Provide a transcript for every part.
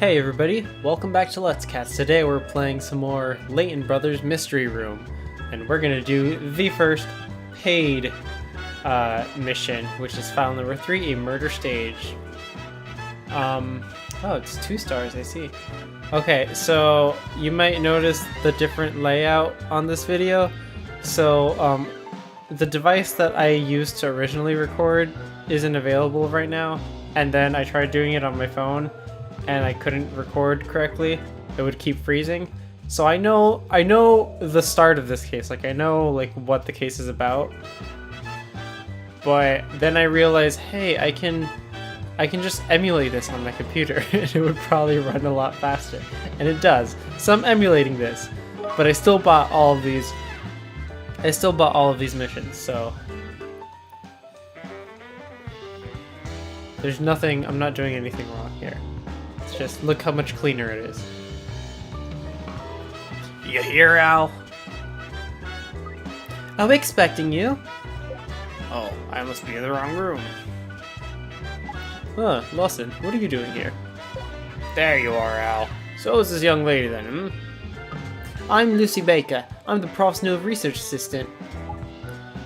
Hey everybody, welcome back to Let's Cats. Today we're playing some more Layton Brothers Mystery Room, and we're gonna do the first paid mission, which is file number 3, a murder stage. Oh, it's 2 stars, I see. Okay, so you might notice the different layout on this video. So the device that I used to originally record isn't available right now, and then I tried doing it on my phone and I couldn't record correctly. It would keep freezing. So I know the start of this case, like I know like what the case is about. But then I realized, hey, I can just emulate this on my computer and it would probably run a lot faster. And it does. So I'm emulating this. But I still bought all of these missions, so there's nothing, I'm not doing anything wrong here. It's just, look how much cleaner it is. You here, Al? I'm expecting you. Oh, I must be in the wrong room. Huh, Lawson, what are you doing here? There you are, Al. So is this young lady then, I'm Lucy Baker. I'm the prof's new research assistant.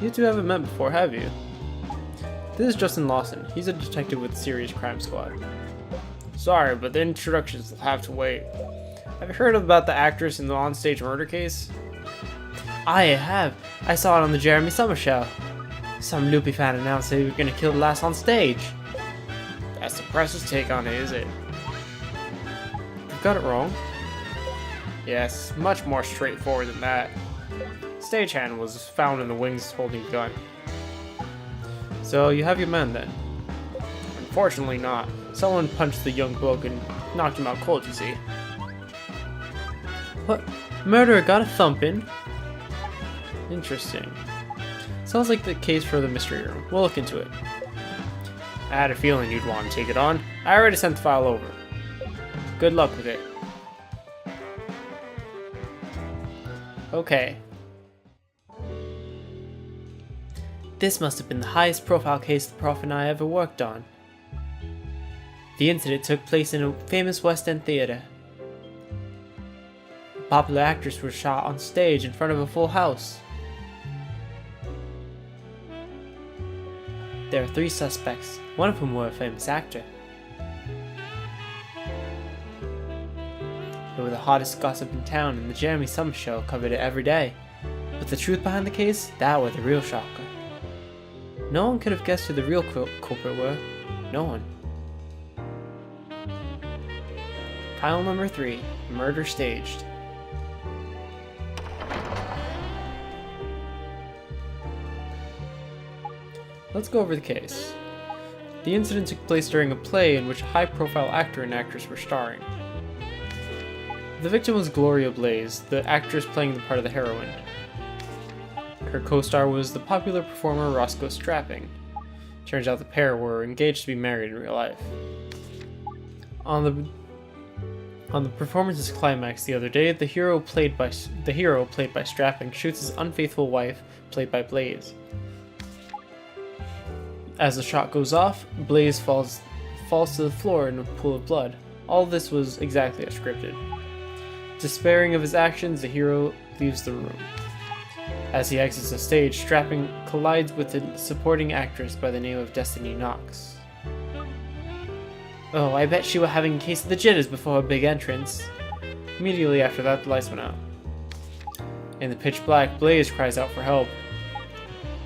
You two haven't met before, have you? This is Justin Lawson. He's a detective with the Serious Crime Squad. Sorry, but the introductions will have to wait. Have you heard about the actress in the onstage murder case? I have. I saw it on the Jeremy Summer Show. Some loopy fan announced they were going to kill the last on stage. That's the press's take on it, is it? You've got it wrong. Yes, much more straightforward than that. Stagehand was found in the wings holding a gun. So you have your man then? Unfortunately not. Someone punched the young bloke and knocked him out cold, you see. What? Murderer got a thumping? Interesting. Sounds like the case for the mystery room. We'll look into it. I had a feeling you'd want to take it on. I already sent the file over. Good luck with it. Okay. This must have been the highest profile case the Prof and I ever worked on. The incident took place in a famous West End theater. A popular actress was shot on stage in front of a full house. There are 3 suspects, one of whom were a famous actor. They were the hottest gossip in town, and the Jeremy Summer Show covered it every day. But the truth behind the case, that was the real shocker. No one could have guessed who the real culprit were. No one. File number 3, murder staged. Let's go over the case. The incident took place during a play in which a high-profile actor and actress were starring. The victim was Gloria Blaze, the actress playing the part of the heroine. Her co-star was the popular performer Roscoe Strapping. Turns out the pair were engaged to be married in real life. On the performance's climax the other day, the hero played by Strapping shoots his unfaithful wife, played by Blaze. As the shot goes off, Blaze falls to the floor in a pool of blood. All this was exactly as scripted. Despairing of his actions, the hero leaves the room. As he exits the stage, Strapping collides with a supporting actress by the name of Destiny Knox. Oh, I bet she was having a case of the jitters before her big entrance. Immediately after that, the lights went out. In the pitch black, Blaze cries out for help.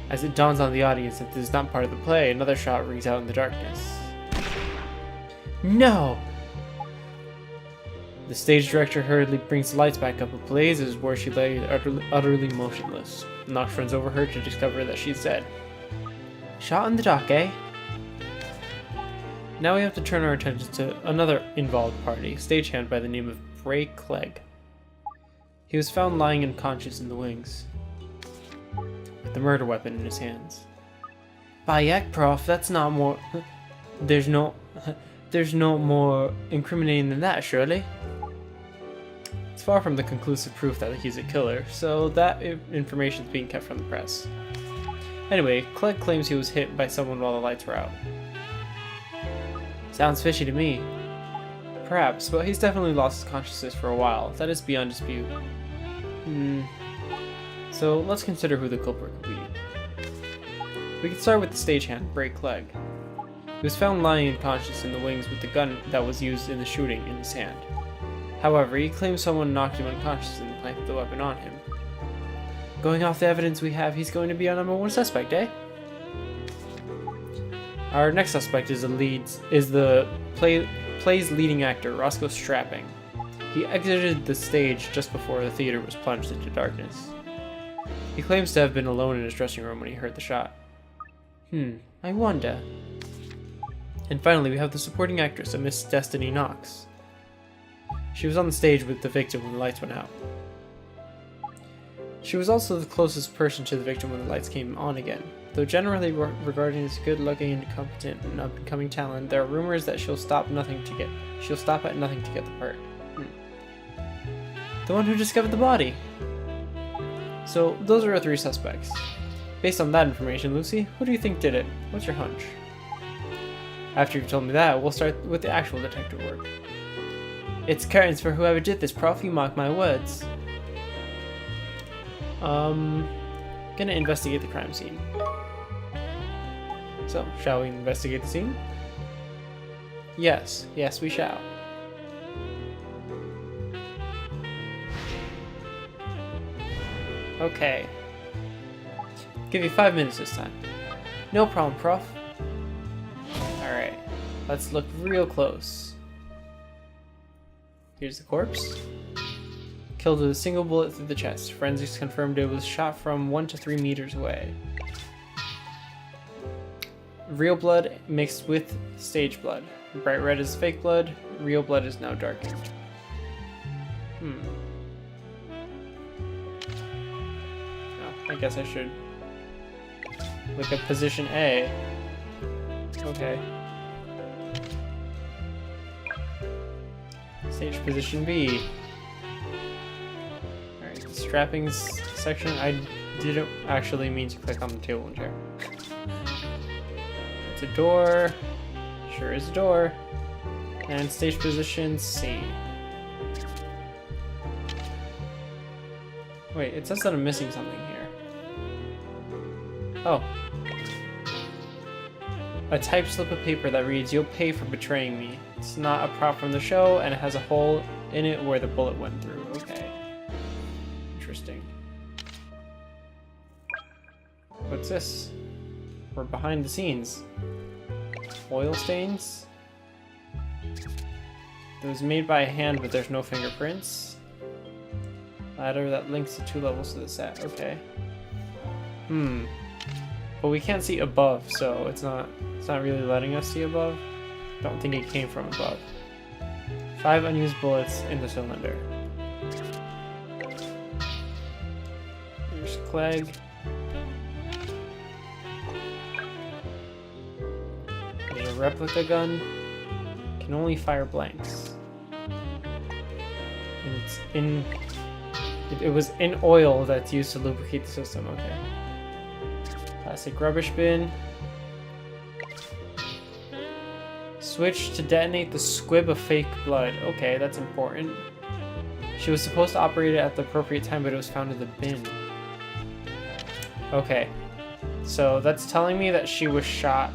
As it dawns on the audience that this is not part of the play, another shot rings out in the darkness. No! The stage director hurriedly brings the lights back up, but Blaze is where she lay utterly motionless. Knox runs over her to discover that she's dead. Shot in the dark, eh? Now we have to turn our attention to another involved party, stagehand by the name of Bray Clegg. He was found lying unconscious in the wings, with the murder weapon in his hands. By yak, Prof, that's not more... There's no more incriminating than that, surely? It's far from the conclusive proof that he's a killer, so that information is being kept from the press. Anyway, Clegg claims he was hit by someone while the lights were out. Sounds fishy to me. Perhaps, but he's definitely lost his consciousness for a while. That is beyond dispute. So let's consider who the culprit could be. We can start with the stagehand, Break Leg. He was found lying unconscious in the wings with the gun that was used in the shooting in his hand. However, he claims someone knocked him unconscious and planted the weapon on him. Going off the evidence we have, he's going to be our #1 suspect, eh? Our next suspect is the play's leading actor, Roscoe Strapping. He exited the stage just before the theater was plunged into darkness. He claims to have been alone in his dressing room when he heard the shot. I wonder. And finally, we have the supporting actress, a Miss Destiny Knox. She was on the stage with the victim when the lights went out. She was also the closest person to the victim when the lights came on again. Though generally regarded as good-looking and competent and up-and-coming talent, there are rumors that she'll stop at nothing to get the part. The one who discovered the body. So those are our 3 suspects. Based on that information, Lucy, who do you think did it? What's your hunch? After you've told me that, we'll start with the actual detective work. It's curtains for whoever did this, Prof. You mark my words. Gonna investigate the crime scene. So, shall we investigate the scene? Yes, we shall. Okay. Give you 5 minutes this time. No problem, Prof. Alright, let's look real close. Here's the corpse. Killed with a single bullet through the chest. Forensics confirmed it was shot from 1 to 3 meters away. Real blood mixed with stage blood. Bright red is fake blood. Real blood is now darkened. Oh, I guess I should look at position A. Okay. Stage position B. Alright, the strappings section. I didn't actually mean to click on the table and chair. It's a door. Sure is a door. And stage position C. Wait, it says that I'm missing something here. Oh. A typed slip of paper that reads, "You'll pay for betraying me." It's not a prop from the show, and it has a hole in it where the bullet went through. Okay. Interesting. What's this? We're behind the scenes. Oil stains? It was made by a hand, but there's no fingerprints. Ladder that links the 2 levels to the set. Okay. But we can't see above, so it's not really letting us see above. Don't think it came from above. 5 unused bullets in the cylinder. Here's Clegg. There's a replica gun. Can only fire blanks. And it's in... It was in oil that's used to lubricate the system. Okay. Plastic rubbish bin. Switch to detonate the squib of fake blood. Okay, that's important. She was supposed to operate it at the appropriate time, but it was found in the bin. Okay. So that's telling me that she was shot.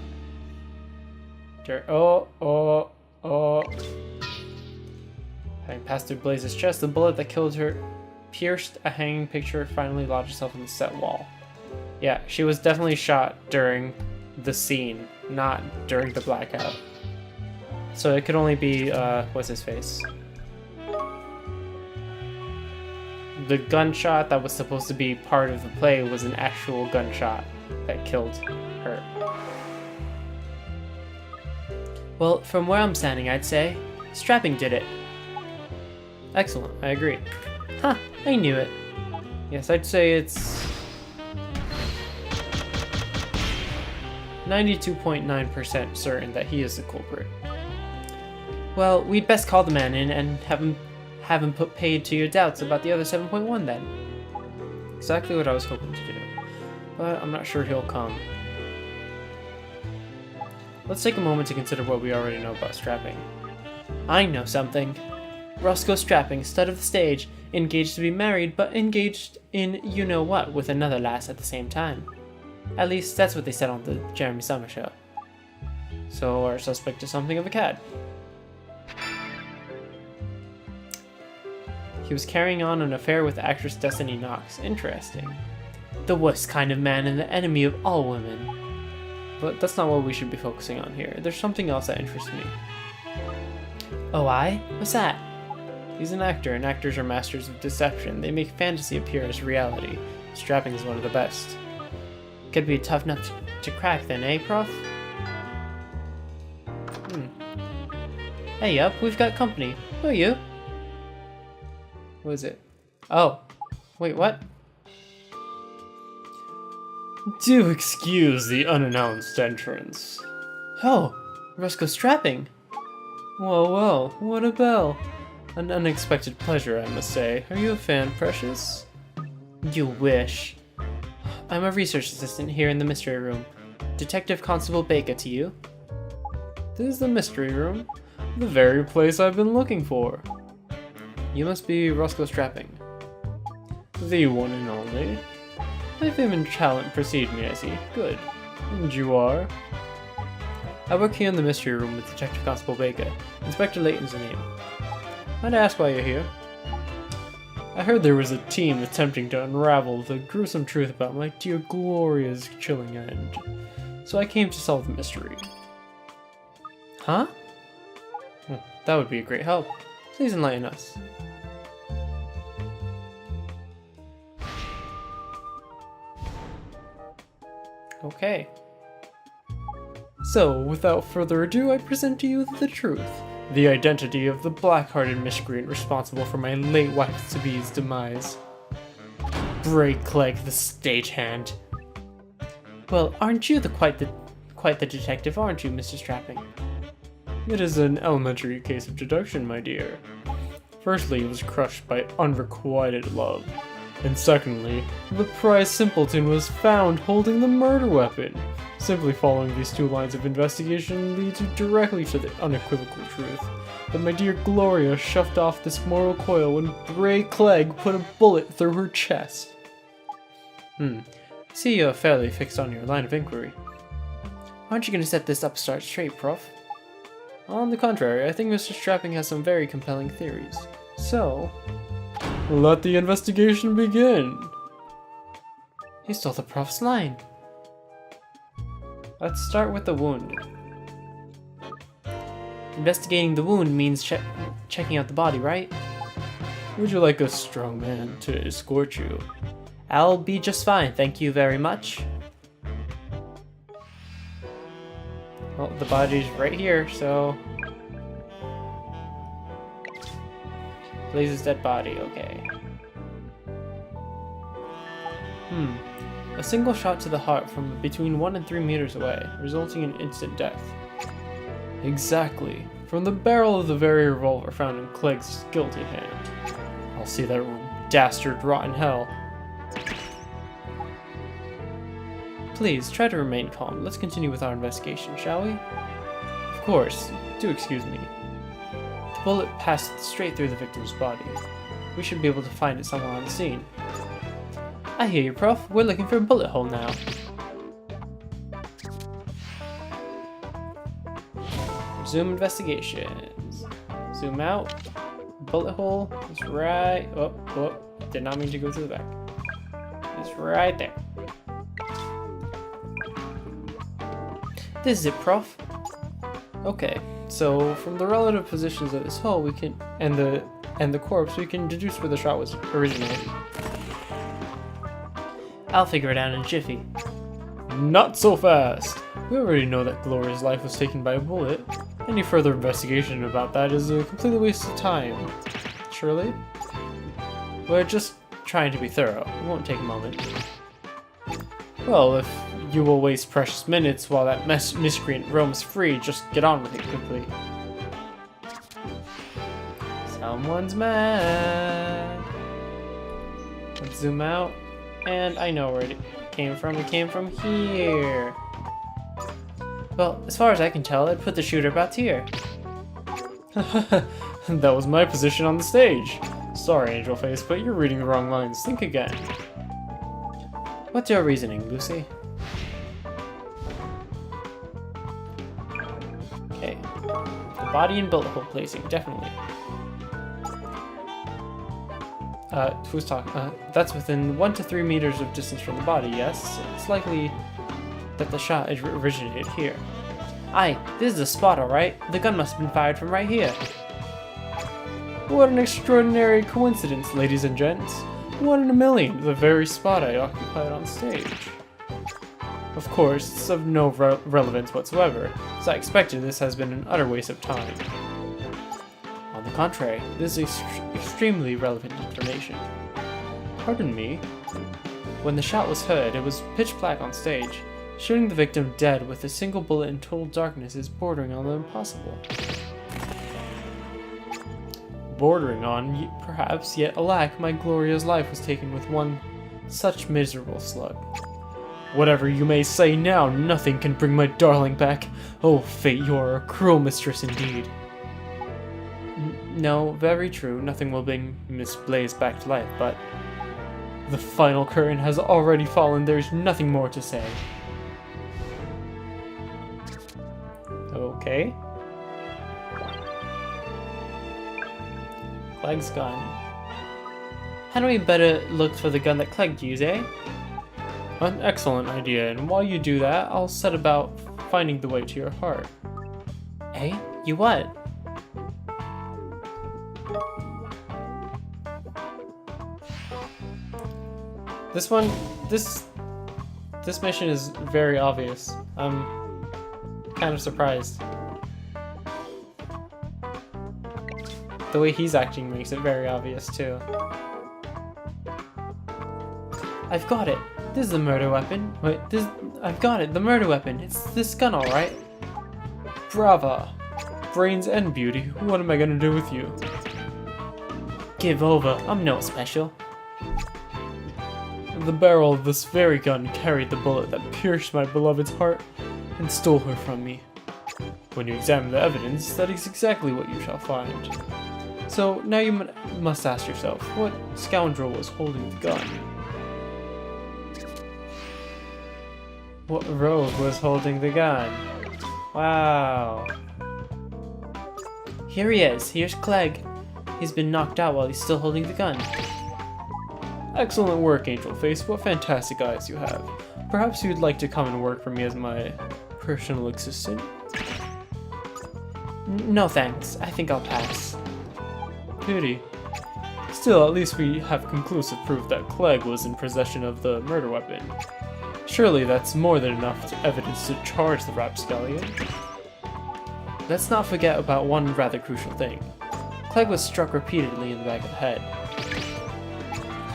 Having passed through Blaze's chest, the bullet that killed her pierced a hanging picture, finally lodged itself in the set wall. Yeah, she was definitely shot during the scene, not during the blackout. So it could only be, what's his face? The gunshot that was supposed to be part of the play was an actual gunshot that killed her. Well, from where I'm standing, I'd say Strapping did it. Excellent, I agree. Huh, I knew it. Yes, I'd say it's 92.9% certain that he is the culprit. Well, we'd best call the man in and have him put paid to your doubts about the other 7.1 then. Exactly what I was hoping to do. But I'm not sure he'll come. Let's take a moment to consider what we already know about Strapping. I know something. Roscoe Strapping, stud of the stage, engaged to be married, but engaged in you-know-what with another lass at the same time. At least, that's what they said on the Jeremy Summer show. So our suspect is something of a cad. He was carrying on an affair with actress Destiny Knox. Interesting. The worst kind of man and the enemy of all women. But that's not what we should be focusing on here. There's something else that interests me. Oh, what's that? He's an actor, and actors are masters of deception. They make fantasy appear as reality. Strapping is one of the best. Could be a tough nut to crack then, eh, Prof? Hey up, we've got company. Who are you? What is it? Oh. Wait, what? Do excuse the unannounced entrance. Oh, Roscoe Strapping. Whoa, what a bell. An unexpected pleasure, I must say. Are you a fan, Precious? You wish. I'm a research assistant here in the Mystery Room. Detective Constable Baker to you. This is the Mystery Room. The very place I've been looking for. You must be Roscoe Strapping. The one and only. My fame and talent precede me, I see. Good. And you are? I work here in the Mystery Room with Detective Constable Baker. Inspector Layton's the name. Might I ask why you're here? I heard there was a team attempting to unravel the gruesome truth about my dear Gloria's chilling end. So I came to solve the mystery. Huh? That would be a great help. Please enlighten us. Okay. So, without further ado, I present to you the truth. The identity of the black-hearted miscreant responsible for my late wife-to-be's demise. Bray Clegg, the stagehand. Well, aren't you quite the detective, aren't you, Mr. Strapping? It is an elementary case of deduction, my dear. Firstly, he was crushed by unrequited love. And secondly, the prize simpleton was found holding the murder weapon. Simply following these two lines of investigation leads you directly to the unequivocal truth that my dear Gloria shoved off this mortal coil when Bray Clegg put a bullet through her chest. I see you're fairly fixed on your line of inquiry. Aren't you going to set this upstart straight, Prof? On the contrary, I think Mr. Strapping has some very compelling theories. So, let the investigation begin. He stole the Prof's line. Let's start with the wound. Investigating the wound means checking out the body, right? Would you like a strong man to escort you? I'll be just fine, thank you very much. Well, the body's right here, so... Blaze's dead body, okay. A single shot to the heart from between 1 and 3 meters away, resulting in instant death. Exactly. From the barrel of the very revolver found in Clegg's guilty hand. I'll see that dastard rot in hell. Please, try to remain calm. Let's continue with our investigation, shall we? Of course. Do excuse me. The bullet passed straight through the victim's body. We should be able to find it somewhere on the scene. I hear you, Prof. We're looking for a bullet hole now. Zoom investigations. Zoom out. Bullet hole is right... Oh, did not mean to go to the back. It's right there. This is it, Prof. Okay, so from the relative positions of this hole, we can... And the corpse, we can deduce where the shot was originated. I'll figure it out in a jiffy. Not so fast! We already know that Gloria's life was taken by a bullet. Any further investigation about that is a complete waste of time. Surely? We're just trying to be thorough. It won't take a moment. Well, if you will waste precious minutes while that miscreant roams free, just get on with it quickly. Someone's mad. Let's zoom out. And I know where it came from. It came from here. Well, as far as I can tell, it put the shooter about here. That was my position on the stage. Sorry, Angel Face, but you're reading the wrong lines. Think again. What's your reasoning, Lucy? Okay. The body and bullet hole placing, definitely. Who's talking? That's within 1 to 3 meters of distance from the body, yes? It's likely that the shot originated here. Aye, this is a spot, alright. The gun must have been fired from right here. What an extraordinary coincidence, ladies and gents. 1 in a million, the very spot I occupied on stage. Of course, it's of no relevance whatsoever, so I expected this has been an utter waste of time. On the contrary, this is extremely relevant information. Pardon me? When the shot was heard, it was pitch black on stage. Shooting the victim dead with a single bullet in total darkness is bordering on the impossible. Bordering on, perhaps, yet alack, my glorious life was taken with one such miserable slug. Whatever you may say now, nothing can bring my darling back. Oh, fate, you are a cruel mistress indeed. No, very true, nothing will bring Miss Blaze back to life, but the final curtain has already fallen, there's nothing more to say. Okay. Clegg's gun. Hadn't we better look for the gun that Clegg used, eh? An excellent idea, and while you do that, I'll set about finding the way to your heart. Eh? You what? This mission is very obvious. I'm kind of surprised. The way he's acting makes it very obvious too. I've got it. This is the murder weapon. Wait, I've got it. The murder weapon. It's this gun, all right. Brava. Brains and beauty. What am I gonna do with you? Give over. I'm no special. The barrel of this very gun carried the bullet that pierced my beloved's heart and stole her from me. When you examine the evidence, that is exactly what you shall find. So now you must ask yourself, what scoundrel was holding the gun? What rogue was holding the gun? Wow. Here he is. Here's Clegg. He's been knocked out while he's still holding the gun. Excellent work, Angel Face. What fantastic eyes you have. Perhaps you'd like to come and work for me as my personal assistant? No thanks. I think I'll pass. Pity. Still, at least we have conclusive proof that Clegg was in possession of the murder weapon. Surely that's more than enough evidence to charge the rapscallion. Let's not forget about one rather crucial thing. Clegg was struck repeatedly in the back of the head.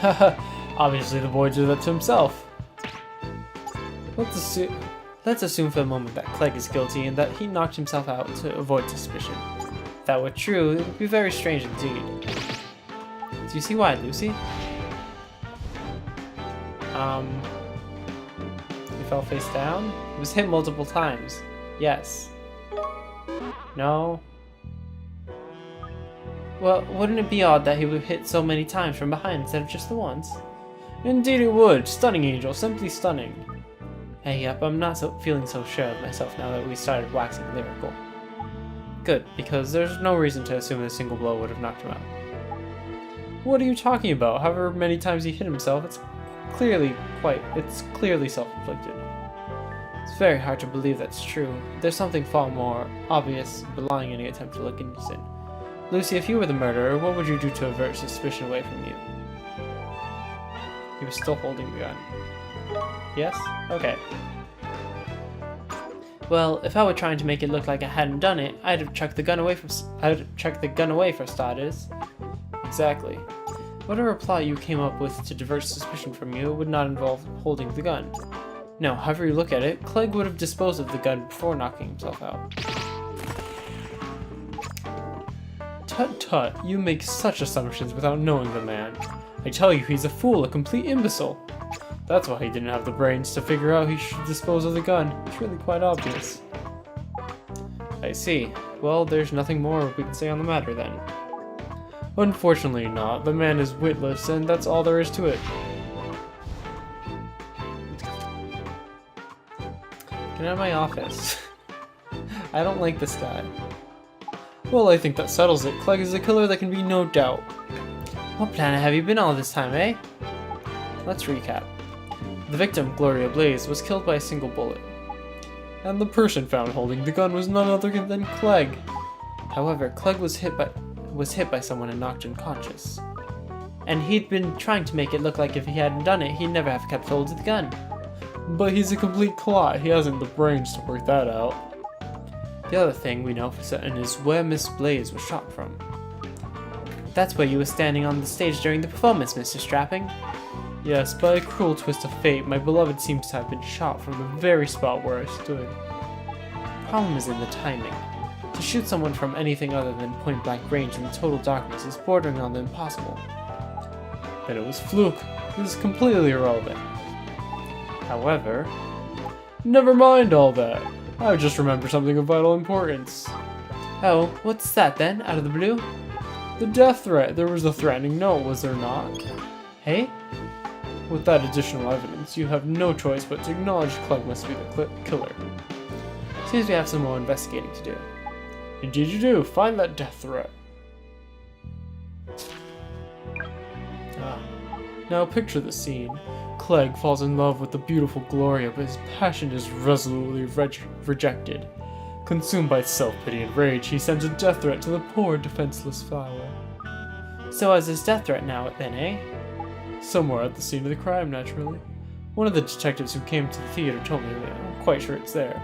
Haha, obviously the boy did that to himself. Let's assume for a moment that Clegg is guilty and that he knocked himself out to avoid suspicion. If that were true, it would be very strange indeed. Do you see why, Lucy? He fell face down? He was hit multiple times. Yes. No. Well, wouldn't it be odd that he would hit so many times from behind instead of just the once? Indeed it would. Stunning, Angel. Simply stunning. Hey, yep, I'm not feeling so sure of myself now that we started waxing lyrical. Good, because there's no reason to assume a single blow would have knocked him out. What are you talking about? However many times he hit himself, it's clearly self-inflicted. It's very hard to believe that's true. There's something far more obvious belying any attempt to look innocent. Lucy, if you were the murderer, what would you do to avert suspicion away from you? He was still holding the gun. Yes? Okay. Well, if I were trying to make it look like I hadn't done it, I'd have chucked the gun away for starters. Exactly. Whatever plot you came up with to divert suspicion from you would not involve holding the gun. No, however you look at it, Clegg would have disposed of the gun before knocking himself out. Tut tut, you make such assumptions without knowing the man. I tell you, he's a fool, a complete imbecile. That's why he didn't have the brains to figure out he should dispose of the gun. It's really quite obvious. I see. Well, there's nothing more we can say on the matter then. Unfortunately not. The man is witless, and that's all there is to it. Get out of my office. I don't like this guy. Well, I think that settles it. Clegg is a killer, there can be no doubt. What planet have you been all this time, eh? Let's recap. The victim, Gloria Blaze, was killed by a single bullet. And the person found holding the gun was none other than Clegg. However, Clegg was hit by someone and knocked unconscious. And he'd been trying to make it look like if he hadn't done it, he'd never have kept hold of the gun. But he's a complete clot. He hasn't the brains to work that out. The other thing we know for certain is where Miss Blaze was shot from. That's where you were standing on the stage during the performance, Mr. Strapping. Yes, by a cruel twist of fate, my beloved seems to have been shot from the very spot where I stood. The problem is in the timing. To shoot someone from anything other than point-blank range in the total darkness is bordering on the impossible. Then it was fluke. This is completely irrelevant. However, never mind all that. I just remember something of vital importance. Oh, what's that then, out of the blue? The death threat. There was a threatening note, was there not? Hey? With that additional evidence, you have no choice but to acknowledge Clegg must be the killer. Seems we have some more investigating to do. Indeed you do. Find that death threat. Now picture the scene. Clegg falls in love with the beautiful Gloria, but his passion is resolutely rejected. Consumed by self-pity and rage, he sends a death threat to the poor, defenseless flower. So as his death threat now, then, eh? Somewhere at the scene of the crime, naturally. One of the detectives who came to the theater told me that. I'm quite sure it's there.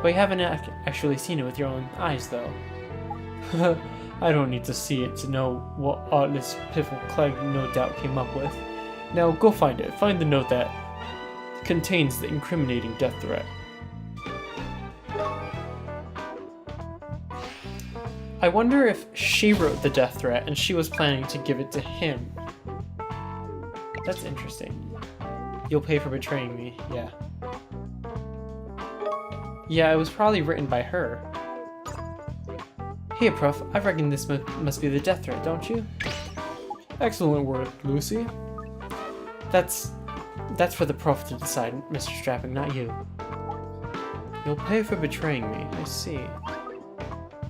But you haven't actually seen it with your own eyes, though. I don't need to see it to know what artless piffle Clegg no doubt came up with. Now go find it. Find the note that contains the incriminating death threat. I wonder if she wrote the death threat and she was planning to give it to him. That's interesting. You'll pay for betraying me, yeah. Yeah, it was probably written by her. Here, Prof, I reckon this must be the death threat, don't you? Excellent work, Lucy. That's for the Prof to decide, Mr. Strapping, not you. You'll pay for betraying me, I see.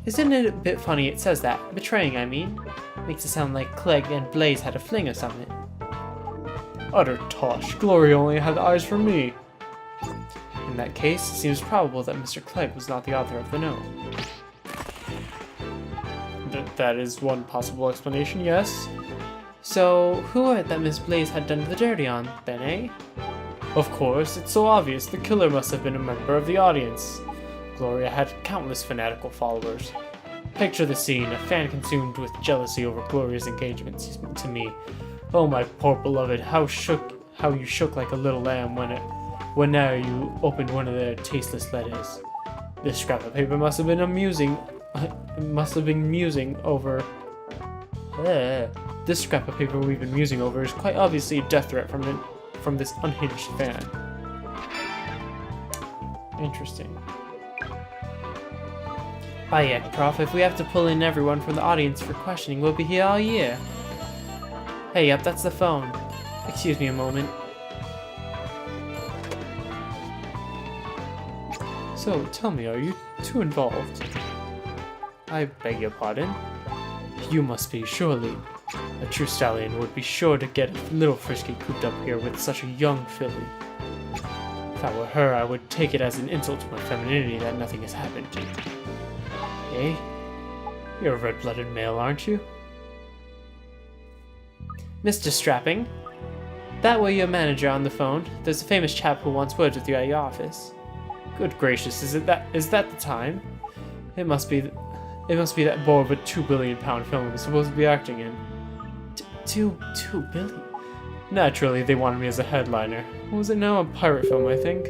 Isn't it a bit funny it says that? Betraying, I mean. Makes it sound like Clegg and Blaze had a fling or something. Utter tosh. Gloria only had eyes for me. In that case, it seems probable that Mr. Clegg was not the author of the note. That is one possible explanation, yes. So, who were it that Miss Blaze had done the dirty on, then, eh? Of course, it's so obvious. The killer must have been a member of the audience. Gloria had countless fanatical followers. Picture the scene, a fan consumed with jealousy over Gloria's engagement to me. Oh, my poor beloved, how you shook like a little lamb when now you opened one of their tasteless letters. This scrap of paper must have been musing over. This scrap of paper we've been musing over is quite obviously a death threat from this unhinged fan. Interesting. Bayek, Prof, if we have to pull in everyone from the audience for questioning, we'll be here all year. Hey, yep, that's the phone. Excuse me a moment. So, tell me, are you two involved? I beg your pardon? You must be, surely. A true stallion would be sure to get a little frisky cooped up here with such a young filly. If I were her, I would take it as an insult to my femininity that nothing has happened to you. Eh? You're a red-blooded male, aren't you? Mr. Strapping, that were your manager on the phone. There's a famous chap who wants words with you at your office. Good gracious, is that the time? It must be that bore of a £2 billion film I'm supposed to be acting in. Two billion? Naturally, they wanted me as a headliner. What was it now? A pirate film, I think.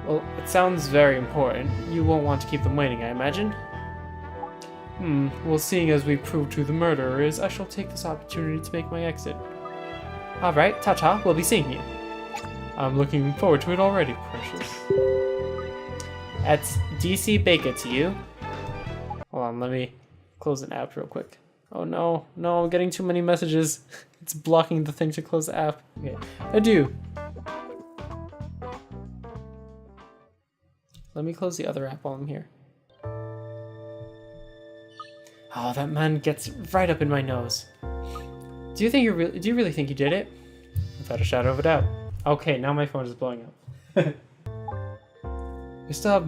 Well, it sounds very important. You won't want to keep them waiting, I imagine? Well, seeing as we proved who the murderer is, I shall take this opportunity to make my exit. Alright, ta-ta, we'll be seeing you. I'm looking forward to it already, precious. That's DC Baker to you. on, let me close an app real quick. Oh no, no, I'm getting too many messages. It's blocking the thing to close the app. Okay, adieu. Let me close the other app while I'm here. Oh, that man gets right up in my nose. Do you really think you did it? Without a shadow of a doubt. Okay, now my phone is blowing up. We still have a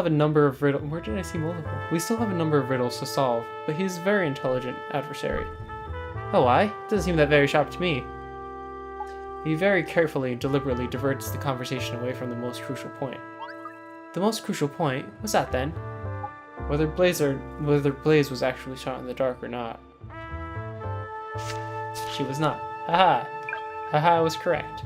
number of riddles. Where did I see multiple? We still have a number of riddles to solve, but he's a very intelligent adversary. Oh, why? Doesn't seem that very sharp to me. He very carefully and deliberately diverts the conversation away from the most crucial point. The most crucial point? What's that then? Whether Blaze was actually shot in the dark or not. She was not. Haha. Haha, I was correct.